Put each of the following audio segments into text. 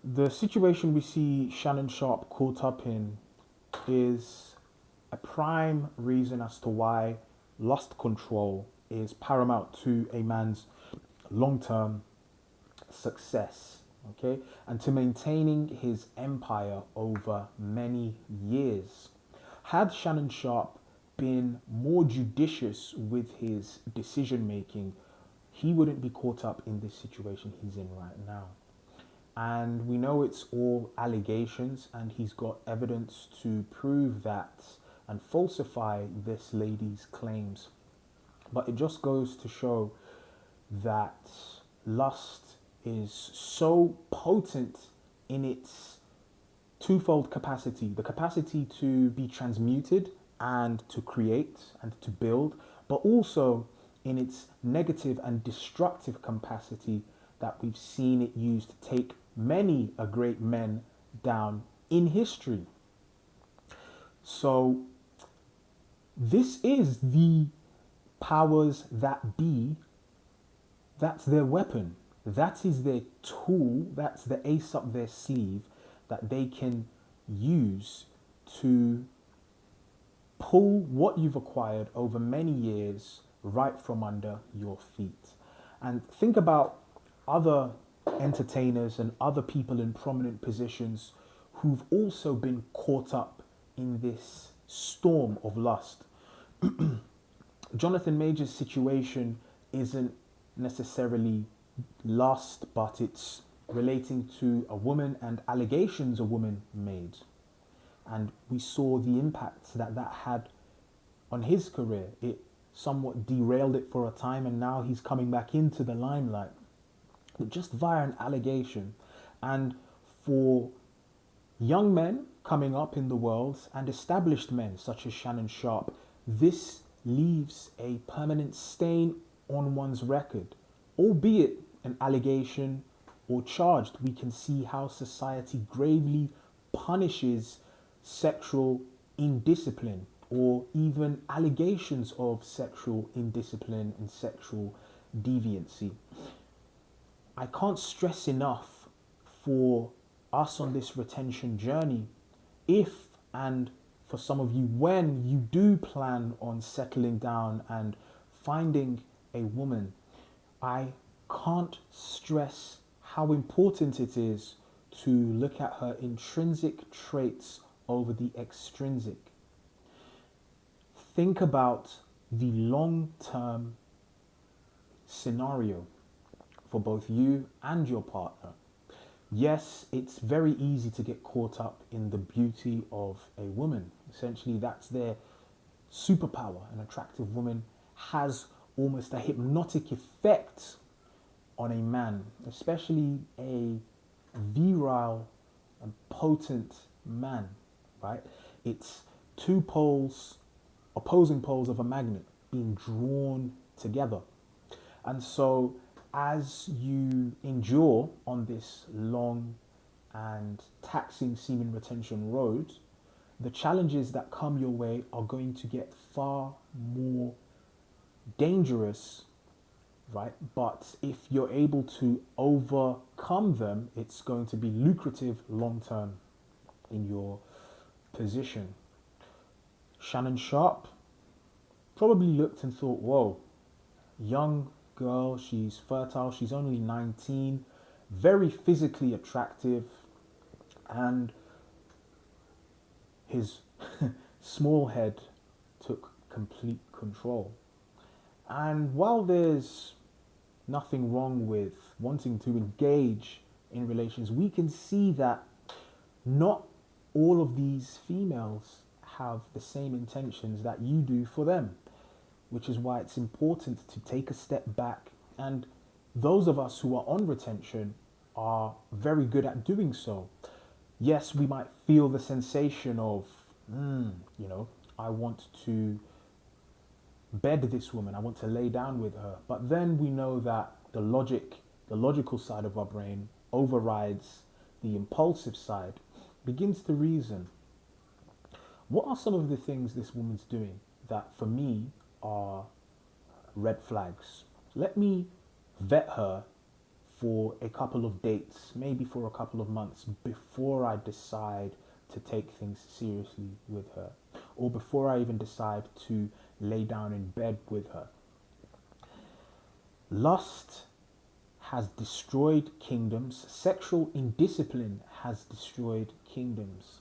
The situation we see Shannon Sharp caught up in is a prime reason as to why lust control is paramount to a man's long term success, okay, and to maintaining his empire over many years. Had Shannon Sharp been more judicious with his decision making, he wouldn't be caught up in this situation he's in right now. And we know it's all allegations, and he's got evidence to prove that and falsify this lady's claims. But it just goes to show that lust is so potent in its twofold capacity: the capacity to be transmuted and to create and to build, but also in its negative and destructive capacity that we've seen it used to take many a great men down in history. So this is the powers that be. That's their weapon. That is their tool. That's the ace up their sleeve that they can use to pull what you've acquired over many years right from under your feet. And think about other entertainers and other people in prominent positions who've also been caught up in this storm of lust. Jonathan Major's situation isn't necessarily lust, but it's relating to a woman and allegations a woman made. And we saw the impact that that had on his career. It somewhat derailed it for a time, and now he's coming back into the limelight, but just via an allegation. And for young men coming up in the world and established men such as Shannon Sharp, this leaves a permanent stain on one's record, albeit an allegation or charged. We can see how society gravely punishes sexual indiscipline or even allegations of sexual indiscipline and sexual deviancy. I can't stress enough for us on this retention journey, if and for some of you, when you do plan on settling down and finding a woman, I can't stress how important it is to look at her intrinsic traits over the extrinsic. Think about the long-term scenario for both you and your partner. Yes, it's very easy to get caught up in the beauty of a woman. Essentially, that's their superpower. An attractive woman has almost a hypnotic effect on a man, especially a virile and potent man, right? It's two poles, opposing poles of a magnet being drawn together. And so as you endure on this long and taxing semen retention road, the challenges that come your way are going to get far more dangerous, right? But if you're able to overcome them, it's going to be lucrative long term in your position. Shannon Sharp probably looked and thought, whoa, young girl, she's fertile, she's only 19, very physically attractive, and his small head took complete control. And while there's nothing wrong with wanting to engage in relations, we can see that not all of these females have the same intentions that you do for them, which is why it's important to take a step back. And those of us who are on retention are very good at doing so. Yes, we might feel the sensation of, I want to bed this woman, I want to lay down with her. But then we know that the logical side of our brain overrides the impulsive side, begins to reason. What are some of the things this woman's doing that for me are red flags? Let me vet her for a couple of dates, maybe for a couple of months before I decide to take things seriously with her, or before I even decide to lay down in bed with her. Lust has destroyed kingdoms. Sexual indiscipline has destroyed kingdoms.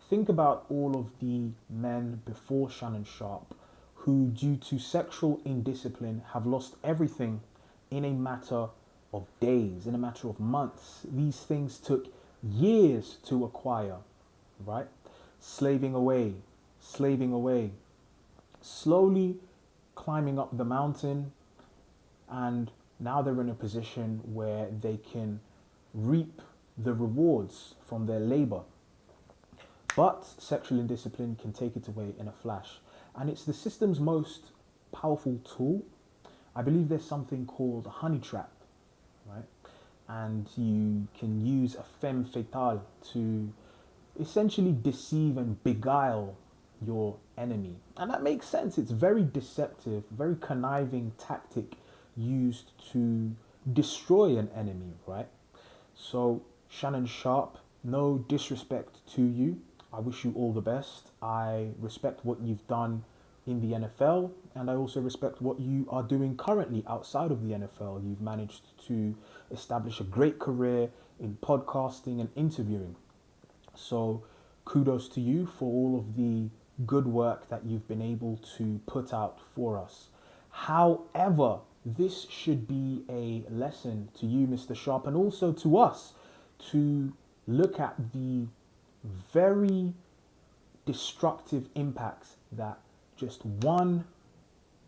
Think about all of the men before Shannon Sharpe who, due to sexual indiscipline, have lost everything in a matter of days, in a matter of months. These things took years to acquire, right? Slaving away, slowly climbing up the mountain, and now they're in a position where they can reap the rewards from their labor. But sexual indiscipline can take it away in a flash. And it's the system's most powerful tool. I believe there's something called a honey trap, right? And you can use a femme fatale to essentially deceive and beguile your enemy. And that makes sense. It's very deceptive, very conniving tactic used to destroy an enemy, right? So Shannon Sharpe, no disrespect to you. I wish you all the best. I respect what you've done in the NFL, and I also respect what you are doing currently outside of the NFL. You've managed to establish a great career in podcasting and interviewing. So kudos to you for all of the good work that you've been able to put out for us. However, this should be a lesson to you, Mr. Sharpe, and also to us to look at the very destructive impacts that just 1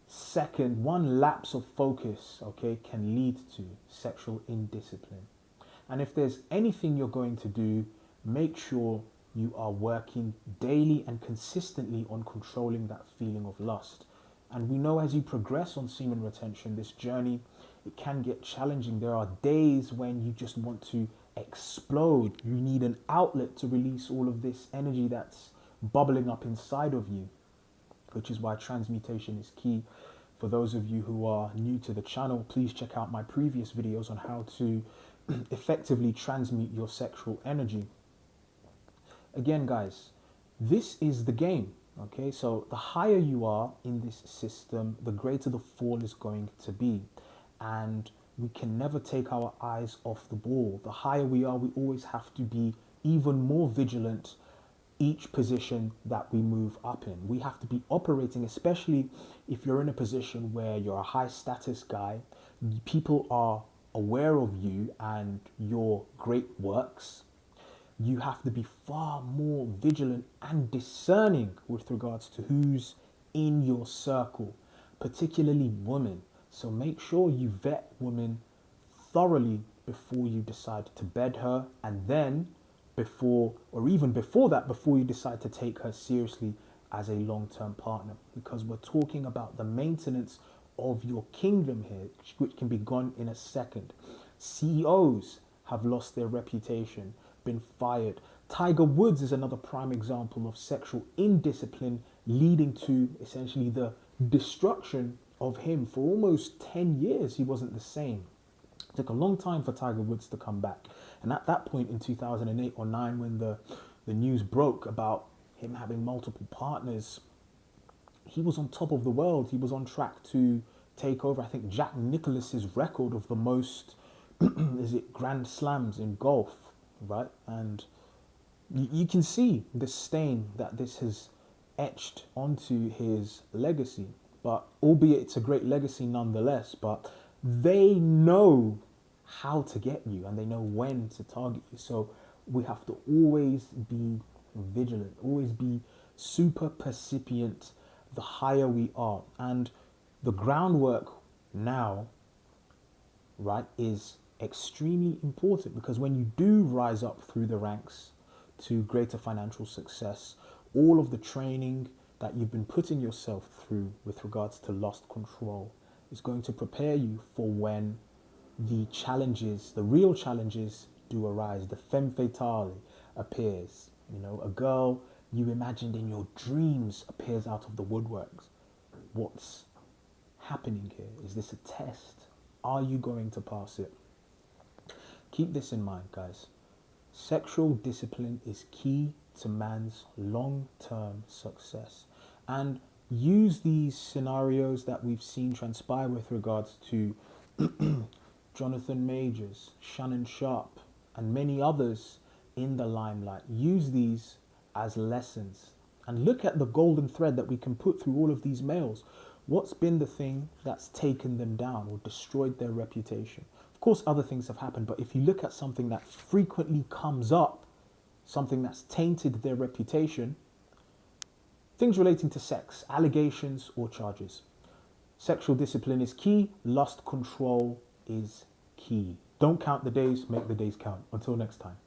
second, one lapse of focus, okay, can lead to sexual indiscipline. And if there's anything you're going to do, make sure you are working daily and consistently on controlling that feeling of lust. And we know as you progress on semen retention, this journey, it can get challenging. There are days when you just want to explode. You need an outlet to release all of this energy that's bubbling up inside of you, which is why transmutation is key. For those of you who are new to the channel, please check out my previous videos on how to effectively transmute your sexual energy. Again, guys, this is the game. Okay, so the higher you are in this system, the greater the fall is going to be. And we can never take our eyes off the ball. The higher we are, we always have to be even more vigilant each position that we move up in. We have to be operating, especially if you're in a position where you're a high status guy, people are aware of you and your great works. You have to be far more vigilant and discerning with regards to who's in your circle, particularly women. So make sure you vet women thoroughly before you decide to bed her, and then before, or even before that, before you decide to take her seriously as a long-term partner, because we're talking about the maintenance of your kingdom here, which can be gone in a second. CEOs have lost their reputation, been fired. Tiger Woods is another prime example of sexual indiscipline leading to essentially the destruction of him. For almost 10 years, he wasn't the same. It took a long time for Tiger Woods to come back. And at that point in 2008 or 9, when the news broke about him having multiple partners, he was on top of the world. He was on track to take over, I think, Jack Nicklaus's record of the most Grand Slams in golf, right? And you can see the stain that this has etched onto his legacy. But albeit it's a great legacy nonetheless, but they know how to get you and they know when to target you. So we have to always be vigilant, always be super percipient the higher we are. And the groundwork now, right, is extremely important, because when you do rise up through the ranks to greater financial success, all of the training that you've been putting yourself through with regards to lust control is going to prepare you for when the challenges, the real challenges do arise. The femme fatale appears, you know, a girl you imagined in your dreams appears out of the woodworks. What's happening here? Is this a test? Are you going to pass it? Keep this in mind, guys. Sexual discipline is key to man's long-term success. And use these scenarios that we've seen transpire with regards to Jonathan Majors, Shannon Sharp, and many others in the limelight. Use these as lessons and look at the golden thread that we can put through all of these males. What's been the thing that's taken them down or destroyed their reputation? Of course, other things have happened, but if you look at something that frequently comes up, something that's tainted their reputation, things relating to sex, allegations or charges. Sexual discipline is key. Lust control is key. Don't count the days, make the days count. Until next time.